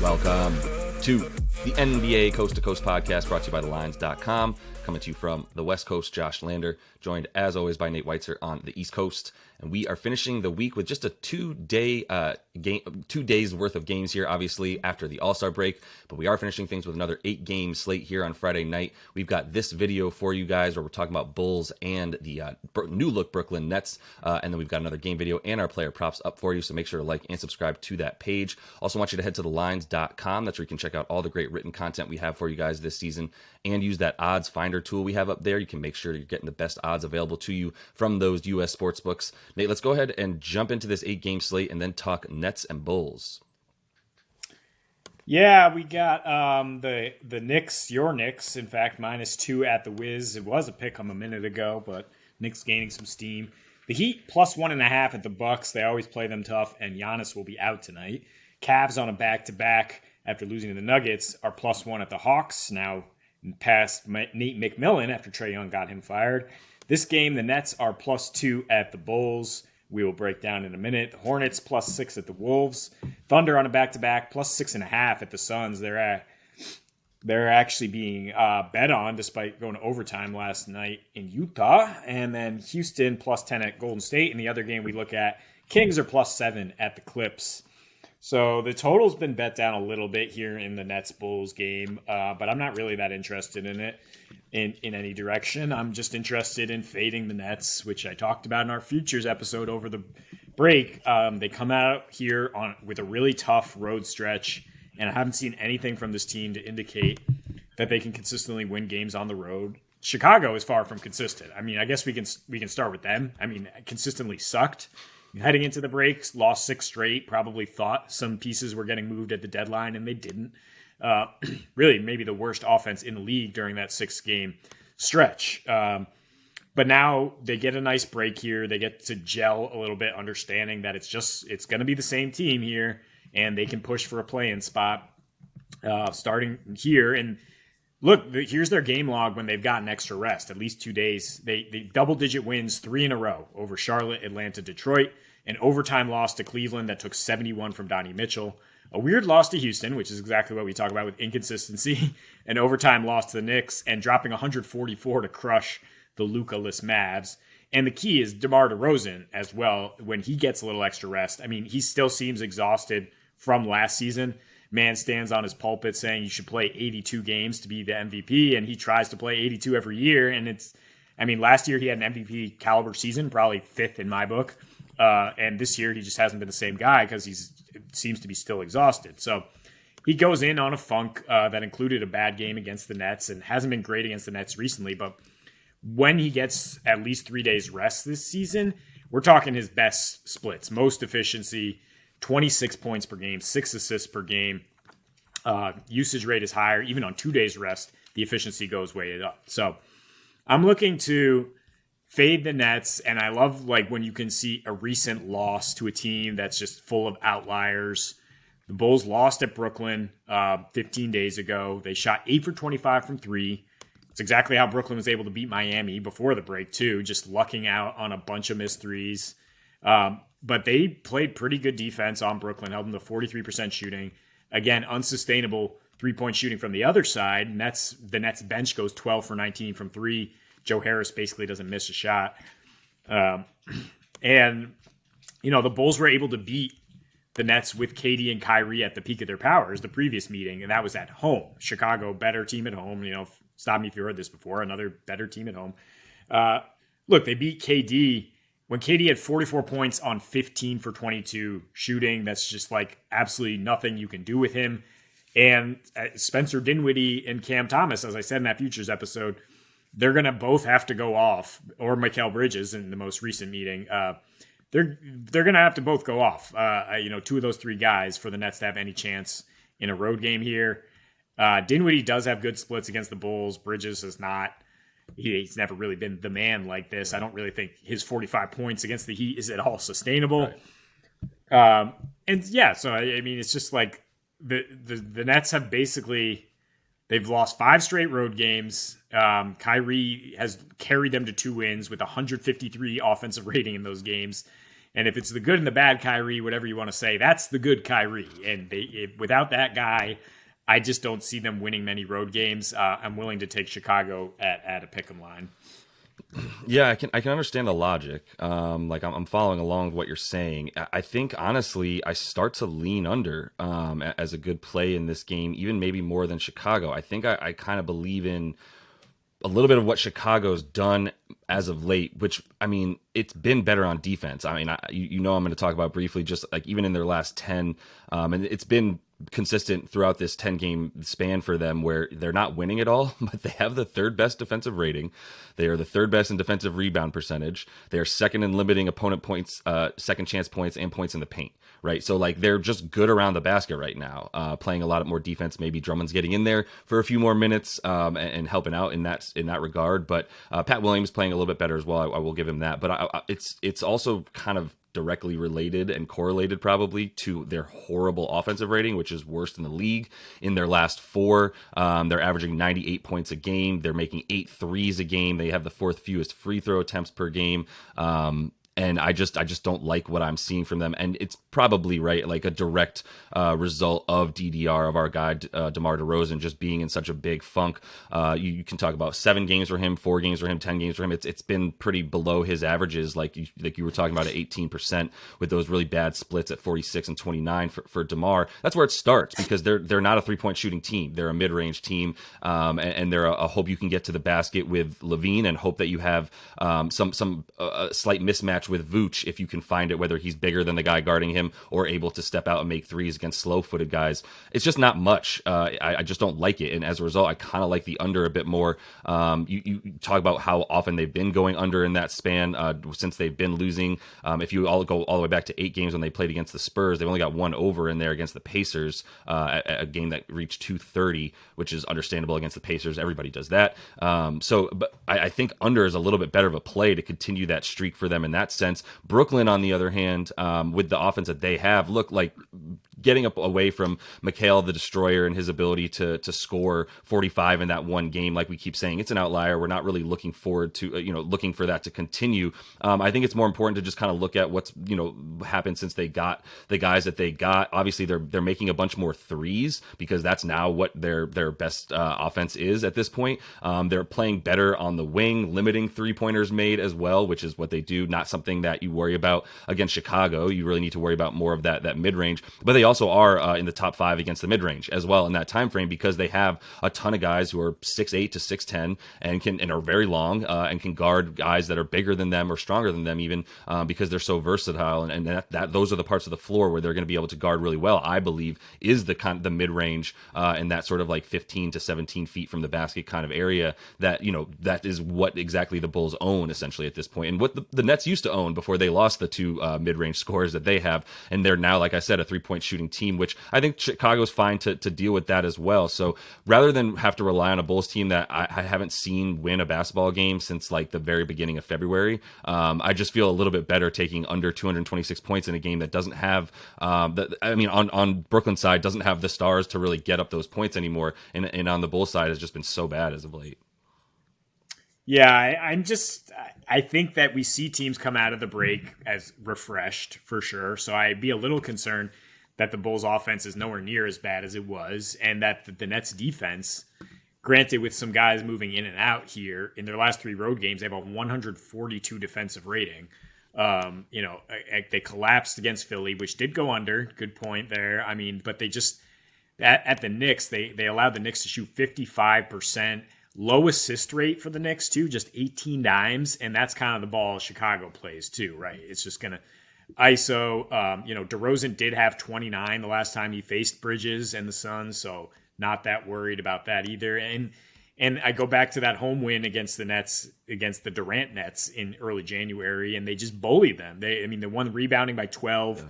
Welcome to the NBA Coast to Coast podcast brought to you by thelines.com. Coming to you from the West Coast, Josh Lander, joined as always by Nate Weitzer on the East Coast. And we are finishing the week with just a 2 days worth of games here, obviously, after the All-Star break. But we are finishing things with another 8-game slate here on Friday night. We've got this video for you guys where we're talking about Bulls and the new-look Brooklyn Nets. And then we've got another game video and our player props up for you. So make sure to like and subscribe to that page. Also want you to head to thelines.com. That's where you can check out all the great written content we have for you guys this season. And use that odds finder tool we have up there. You can make sure you're getting the best odds available to you from those U.S. sports books. Nate, let's go ahead and jump into this 8-game slate and then talk Nets and Bulls. Yeah, we got the Knicks, your Knicks, in fact, -2 at the Wiz. It was a pick 'em a minute ago, but Knicks gaining some steam. The Heat +1.5 at the Bucks. They always play them tough, and Giannis will be out tonight. Cavs on a back-to-back after losing to the Nuggets are +1 at the Hawks. Now past Nate McMillan after Trae Young got him fired. This game, the Nets are +2 at the Bulls. We will break down in a minute. The Hornets +6 at the Wolves. Thunder on a back-to-back +6.5 at the Suns. They're actually being bet on despite going to overtime last night in Utah. And then Houston +10 at Golden State. And the other game we look at, Kings are +7 at the Clips. So the total's been bet down a little bit here in the Nets-Bulls game, but I'm not really that interested in it in any direction. I'm just interested in fading the Nets, which I talked about in our futures episode over the break. They come out here with a really tough road stretch, and I haven't seen anything from this team to indicate that they can consistently win games on the road. Chicago is far from consistent. I mean, I guess we can start with them. I mean, consistently sucked. Heading into the breaks, lost 6 straight, probably thought some pieces were getting moved at the deadline, and they didn't. Really, maybe the worst offense in the league during that 6-game stretch. But now they get a nice break here. They get to gel a little bit, understanding that it's going to be the same team here, and they can push for a play-in spot starting here. And look, here's their game log when they've gotten extra rest, at least 2 days. They double-digit wins 3 in a row over Charlotte, Atlanta, Detroit, an overtime loss to Cleveland that took 71 from Donnie Mitchell, a weird loss to Houston, which is exactly what we talk about with inconsistency, an overtime loss to the Knicks, and dropping 144 to crush the Luka-less Mavs. And the key is DeMar DeRozan as well. When he gets a little extra rest, I mean, he still seems exhausted from last season. Man stands on his pulpit saying you should play 82 games to be the MVP, and he tries to play 82 every year. And last year he had an MVP caliber season, probably 5th in my book. And this year he just hasn't been the same guy because he seems to be still exhausted. So he goes in on a funk that included a bad game against the Nets and hasn't been great against the Nets recently. But when he gets at least 3 days rest this season, we're talking his best splits, most efficiency, 26 points per game, 6 assists per game. Usage rate is higher. Even on 2 days rest, the efficiency goes way up. So I'm looking to fade the Nets, and I love when you can see a recent loss to a team that's just full of outliers. The Bulls lost at Brooklyn 15 days ago. They shot 8 for 25 from 3. It's exactly how Brooklyn was able to beat Miami before the break, too, just lucking out on a bunch of missed threes. But they played pretty good defense on Brooklyn, held them to 43% shooting. Again, unsustainable three-point shooting from the other side. The Nets bench goes 12 for 19 from 3. Joe Harris basically doesn't miss a shot. The Bulls were able to beat the Nets with KD and Kyrie at the peak of their powers the previous meeting, and that was at home. Chicago, better team at home. Stop me if you heard this before. Another better team at home. Look, they beat KD when KD had 44 points on 15 for 22 shooting. That's just absolutely nothing you can do with him. And Spencer Dinwiddie and Cam Thomas, as I said in that Futures episode, they're going to both have to go off, or Mikal Bridges in the most recent meeting. They're going to have to both go off, 2 of those 3 guys for the Nets to have any chance in a road game here. Dinwiddie does have good splits against the Bulls. Bridges has not. He's never really been the man like this. I don't really think his 45 points against the Heat is at all sustainable. Right. It's just the Nets have basically, they've lost 5 straight road games. Kyrie has carried them to 2 wins with 153 offensive rating in those games. And if it's the good and the bad Kyrie, whatever you want to say, that's the good Kyrie. And without that guy, I just don't see them winning many road games. I'm willing to take Chicago at a pick'em line. Yeah, I can understand the logic. Like I'm following along with what you're saying. I think honestly, I start to lean under as a good play in this game, even maybe more than Chicago. I think I kind of believe in a little bit of what Chicago's done as of late, which, I mean, it's been better on defense. I mean, I'm going to talk about briefly, just like even in their last 10, and it's been consistent throughout this 10 game span for them where they're not winning at all, but they have the third best defensive rating. They are the third best in defensive rebound percentage. They are second in limiting opponent points, second chance points, and points in the paint, right? So like they're just good around the basket right now, playing a lot more defense. Maybe Drummond's getting in there for a few more minutes and helping out in that regard. But Pat Williams playing a little bit better as well. I will give him that. But it's also kind of directly related and correlated probably to their horrible offensive rating, which is worst in the league. In their last 4, they're averaging 98 points a game. They're making 8 threes a game. They have the 4th fewest free throw attempts per game. And I just don't like what I'm seeing from them. And it's probably right, like a direct result of DDR, of our guy DeMar DeRozan just being in such a big funk. You can talk about 7 games for him, 4 games for him, 10 games for him. It's been pretty below his averages, like you were talking about at 18% with those really bad splits at 46 and 29 for DeMar. That's where it starts, because they're not a 3-point shooting team. They're a mid-range team, and they're a hope you can get to the basket with Levine, and hope that you have some slight mismatch with Vooch if you can find it, whether he's bigger than the guy guarding him or able to step out and make threes against slow-footed guys. It's just not much. I just don't like it, and as a result, I kind of like the under a bit more. You talk about how often they've been going under in that span since they've been losing. If you all go all the way back to 8 games when they played against the Spurs, they've only got 1 over in there against the Pacers, at a game that reached 230, which is understandable against the Pacers. Everybody does that. But I think under is a little bit better of a play to continue that streak for them in that sense. Brooklyn, on the other hand, with the offense that they have, look like getting up away from Mikhail the Destroyer and his ability to score 45 in that one game. Like we keep saying, it's an outlier. We're not really looking forward to, looking for that to continue. I think it's more important to just kind of look at what's, happened since they got the guys that they got. Obviously, they're making a bunch more threes, because that's now what their best offense is at this point. They're playing better on the wing, limiting 3-pointers made as well, which is what they do. Not something that you worry about against Chicago. You really need to worry about more of that mid-range. But they also are in the top 5 against the mid-range as well in that time frame, because they have a ton of guys who are 6'8" to 6'10" and are very long and can guard guys that are bigger than them or stronger than them even, because they're so versatile. And that those are the parts of the floor where they're going to be able to guard really well, I believe, is the mid-range and that sort of like 15 to 17 feet from the basket kind of area that, that is what exactly the Bulls own essentially at this point, and what the Nets used to own before they lost the 2 mid-range scorers that they have. And they're now, like I said, a 3-point shooting team, which I think Chicago's fine to deal with that as well. So rather than have to rely on a Bulls team that I haven't seen win a basketball game since like the very beginning of February, I just feel a little bit better taking under 226 points in a game that doesn't have, on Brooklyn's side, doesn't have the stars to really get up those points anymore. And on the Bulls side, has just been so bad as of late. Yeah, I think that we see teams come out of the break as refreshed for sure. So I'd be a little concerned that the Bulls offense is nowhere near as bad as it was, and that the Nets defense, granted with some guys moving in and out here, in their last 3 road games, they have a 142 defensive rating. They collapsed against Philly, which did go under. Good point there. I mean, but they just, at the Knicks, they allowed the Knicks to shoot 55%. Low assist rate for the Knicks, too, just 18 dimes. And that's kind of the ball Chicago plays, too, right? It's just going to ISO. DeRozan did have 29 the last time he faced Bridges and the Suns, so not that worried about that either. And I go back to that home win against the Nets, against the Durant Nets in early January, and they just bullied them. They won rebounding by 12. Yeah.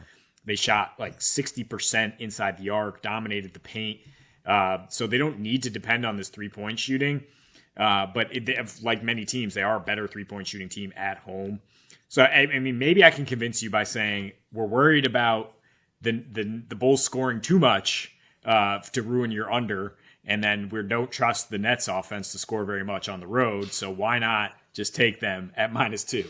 They shot like 60% inside the arc, dominated the paint. So they don't need to depend on this 3-point shooting. But like many teams, they are a better 3-point shooting team at home. So, maybe I can convince you by saying we're worried about the Bulls scoring too much to ruin your under. And then we don't trust the Nets offense to score very much on the road. So why not just take them at -2?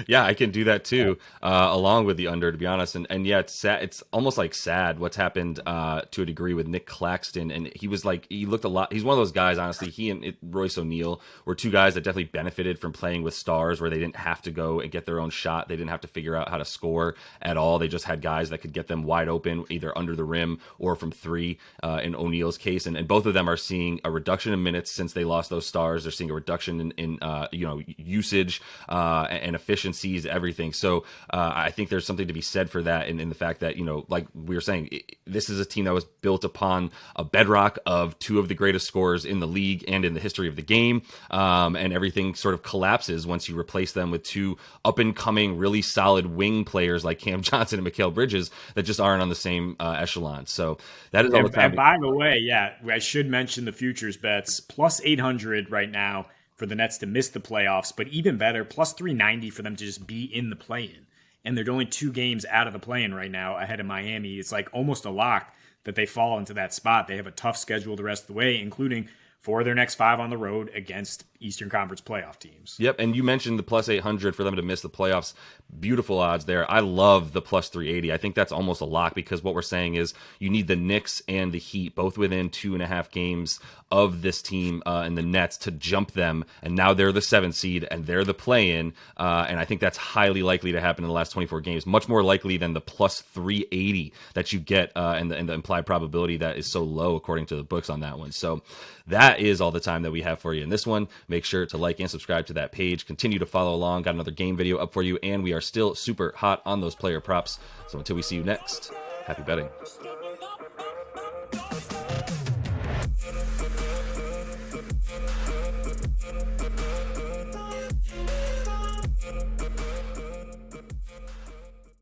Yeah, I can do that too, along with the under, to be honest. And yeah, it's sad. It's almost like sad what's happened to a degree with Nick Claxton. And he looked a lot. He's one of those guys, honestly. He and Royce O'Neal were two guys that definitely benefited from playing with stars where they didn't have to go and get their own shot. They didn't have to figure out how to score at all. They just had guys that could get them wide open, either under the rim or from three, in O'Neal's case. And both of them are seeing a reduction in minutes since they lost those stars. They're seeing a reduction in usage and efficiencies, everything. So I think there's something to be said for that, and in the fact that, like we were saying, this is a team that was built upon a bedrock of two of the greatest scorers in the league and in the history of the game, and everything sort of collapses once you replace them with two up-and-coming, really solid wing players like Cam Johnson and Mikal Bridges that just aren't on the same echelon. So that is all the time. And by the way, yeah, I should mention the futures bets, plus 800 right now for the Nets to miss the playoffs, but even better, plus 390 for them to just be in the play-in. And they're only 2 games out of the play-in right now ahead of Miami. It's like almost a lock that they fall into that spot. They have a tough schedule the rest of the way, including 4 of their next 5 on the road against Eastern Conference playoff teams. Yep, and you mentioned the plus 800 for them to miss the playoffs. Beautiful odds there. I love the plus 380. I think that's almost a lock, because what we're saying is you need the Knicks and the Heat both within 2.5 games of this team and the Nets to jump them, and now they're the 7th seed and they're the play-in, and I think that's highly likely to happen in the last 24 games, much more likely than the plus 380 that you get and the implied probability that is so low according to the books on that one. So that is all the time that we have for you in this one. Make sure to like and subscribe to that page. Continue to follow along. Got another game video up for you, and we are still super hot on those player props. So until we see you next, happy betting.